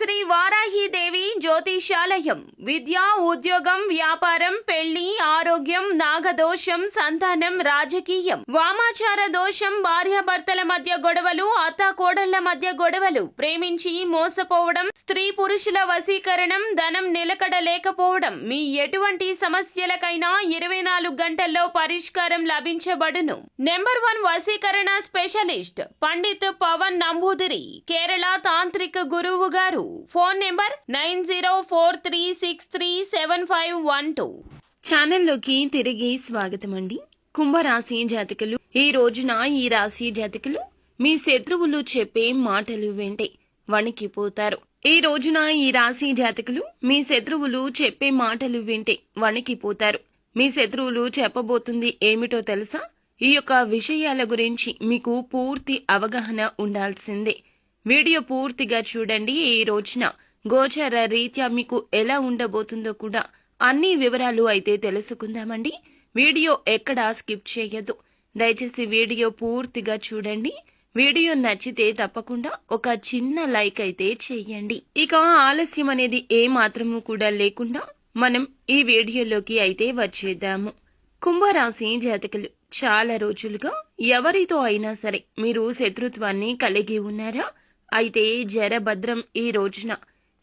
శ్రీ వారాహిదేవి జ్యోతిషాలయం విద్య, ఉద్యోగం, వ్యాపారం, పెళ్లి, ఆరోగ్యం, నాగదోషం, సంతానం, రాజకీయం, వామాచార దోషం, భార్యాభర్తల మధ్య గొడవలు, అత్తాకోడళ్ల మధ్య గొడవలు, ప్రేమించి మోసపోవడం, స్త్రీ పురుషుల వశీకరణం, ధనం నిలకడ లేకపోవడం, మీ ఎటువంటి సమస్యలకైనా 24 గంటల్లో పరిష్కారం లభించబడును. నెంబర్ 1 వశీకరణ స్పెషలిస్ట్ పండిత్ పవన్ నంబూదిరి, కేరళ తాంత్రిక గురువు గారు. Phone number 9043637512. ఛానల్లోకి తిరిగి స్వాగతం అండి. కుంభరాశి జాతకులు, ఈ రోజున ఈ రాశి జాతకులు మీ శత్రువులు చెప్పే మాటలు వింటే వణికిపోతారు. ఈ రోజున ఈ రాశి జాతకులు మీ శత్రువులు చెప్పే మాటలు వింటే వణికిపోతారు. మీ శత్రువులు చెప్పబోతుంది ఏమిటో తెలుసా? ఈ యొక్క విషయాల గురించి మీకు పూర్తి అవగాహన ఉండాల్సిందే. వీడియో పూర్తిగా చూడండి. ఈ రోజున గోచర రీత్యా మీకు ఎలా ఉండబోతుందో కూడా అన్ని వివరాలు అయితే తెలుసుకుందామండి. వీడియో ఎక్కడా స్కిప్ చేయొద్దు. దయచేసి వీడియో పూర్తిగా చూడండి. వీడియో నచ్చితే తప్పకుండా ఒక చిన్న లైక్ అయితే చేయండి. ఇక ఆలస్యం అనేది ఏ మాత్రము కూడా లేకుండా మనం ఈ వీడియోలోకి అయితే వచ్చేద్దాము. కుంభరాశి జాతకులు, చాలా రోజులుగా ఎవరితో అయినా సరే మీరు శత్రుత్వాన్ని కలిగి ఉన్నారా? అయితే జరభద్రం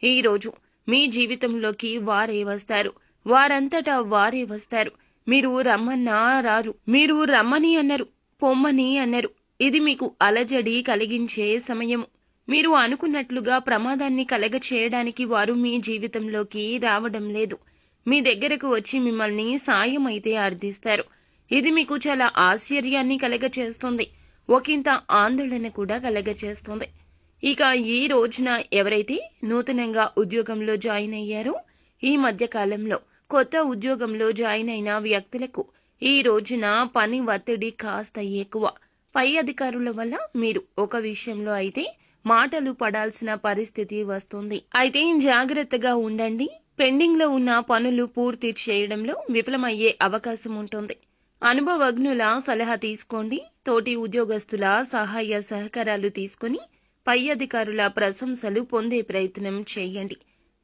ఈ రోజు మీ జీవితంలోకి వారే వస్తారు. వారంతటా వారే వస్తారు. మీరు రమ్మన్నా రారు. మీరు రమ్మని అన్నారు, పొమ్మని అన్నారు. ఇది మీకు అలజడి కలిగించే సమయము. మీరు అనుకున్నట్లుగా ప్రమాదాన్ని కలగచేయడానికి వారు మీ జీవితంలోకి రావడం లేదు. మీ దగ్గరకు వచ్చి మిమ్మల్ని సాయం అయితే అర్థిస్తారు. ఇది మీకు చాలా ఆశ్చర్యాన్ని కలగచేస్తుంది. ఒకంత ఆందోళన కూడా కలగచేస్తుంది. ఇక ఈ రోజున ఎవరైతే నూతనంగా ఉద్యోగంలో జాయిన్ అయ్యారో, ఈ మధ్య కాలంలో కొత్త ఉద్యోగంలో జాయిన్ అయిన వ్యక్తులకు ఈ రోజున పని ఒత్తిడి కాస్త ఎక్కువ. పై అధికారుల వల్ల మీరు ఒక విషయంలో అయితే మాటలు పడాల్సిన పరిస్థితి వస్తుంది. అయితే జాగ్రత్తగా ఉండండి. పెండింగ్ లో ఉన్న పనులు పూర్తి చేయడంలో విఫలమయ్యే అవకాశం ఉంటుంది. అనుభవజ్ఞుల సలహా తీసుకోండి. తోటి ఉద్యోగస్తుల సహాయ సహకారాలు తీసుకుని పై అధికారుల ప్రశంసలు పొందే ప్రయత్నం చేయండి.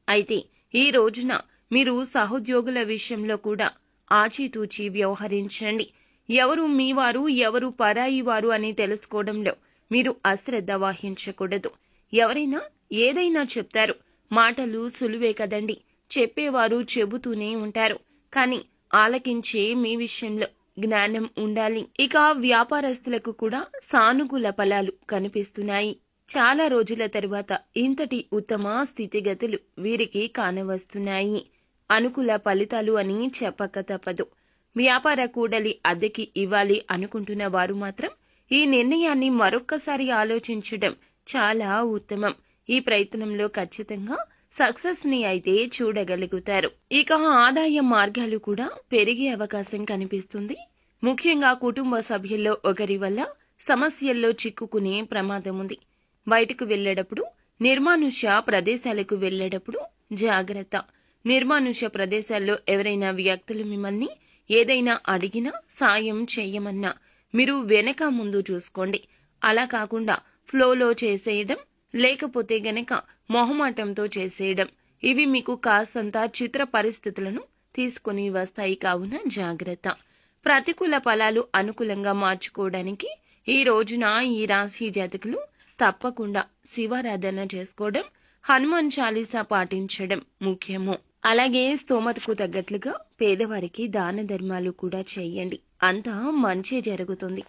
అయితే ఈ రోజున మీరు సహోద్యోగుల విషయంలో కూడా ఆచితూచి వ్యవహరించండి. ఎవరు మీవారు, ఎవరు పరాయి వారు అని తెలుసుకోవడంలో మీరు అశ్రద్ధ వహించకూడదు. ఎవరైనా ఏదైనా చెప్తారు. మాటలు సులువే కదండి. చెప్పేవారు చెబుతూనే ఉంటారు. కానీ ఆలకించే మీ విషయంలో జ్ఞానం ఉండాలి. ఇక వ్యాపారస్తులకు కూడా సానుకూల ఫలాలు కనిపిస్తున్నాయి. చాలా రోజుల తరువాత ఇంతటి ఉత్తమ స్థితిగతులు వీరికి కానవస్తున్నాయి. అనుకూల ఫలితాలు అని చెప్పక తప్పదు. వ్యాపార కూడలి అద్దెకి ఇవ్వాలి అనుకుంటున్న వారు మాత్రం ఈ నిర్ణయాన్ని మరొక్కసారి ఆలోచించడం చాలా ఉత్తమం. ఈ ప్రయత్నంలో ఖచ్చితంగా సక్సెస్ ని అయితే చూడగలుగుతారు. ఇక ఆదాయ మార్గాలు కూడా పెరిగే అవకాశం కనిపిస్తుంది. ముఖ్యంగా కుటుంబ సభ్యుల్లో ఒకరి వల్ల సమస్యల్లో చిక్కుకునే ప్రమాదం ఉంది. బయటకు వెళ్లేటప్పుడు, నిర్మానుష్య ప్రదేశాలకు వెళ్లేటప్పుడు జాగ్రత్త. నిర్మానుష్య ప్రదేశాల్లో ఎవరైనా వ్యక్తులు మిమ్మల్ని ఏదైనా అడిగినా, సాయం చేయమన్నా మీరు వెనక ముందు చూసుకోండి. అలా కాకుండా ఫ్లోలో చేసేయడం, లేకపోతే గనక మొహమాటంతో చేసేయడం, ఇవి మీకు కాస్తంత చిత్ర పరిస్థితులను తీసుకుని వస్తాయి. కావున జాగ్రత్త. ప్రతికూల ఫలాలు అనుకూలంగా మార్చుకోవడానికి ఈ రోజున ఈ రాశి జాతకులు తప్పకుండా శివారాధన చేసుకోవడం, హనుమాన్ చాలీసా పాటించడం ముఖ్యము. అలాగే స్తోమతకు తగ్గట్లుగా పేదవారికి దాన ధర్మాలు కూడా చేయండి. అంతా మంచి జరుగుతుంది.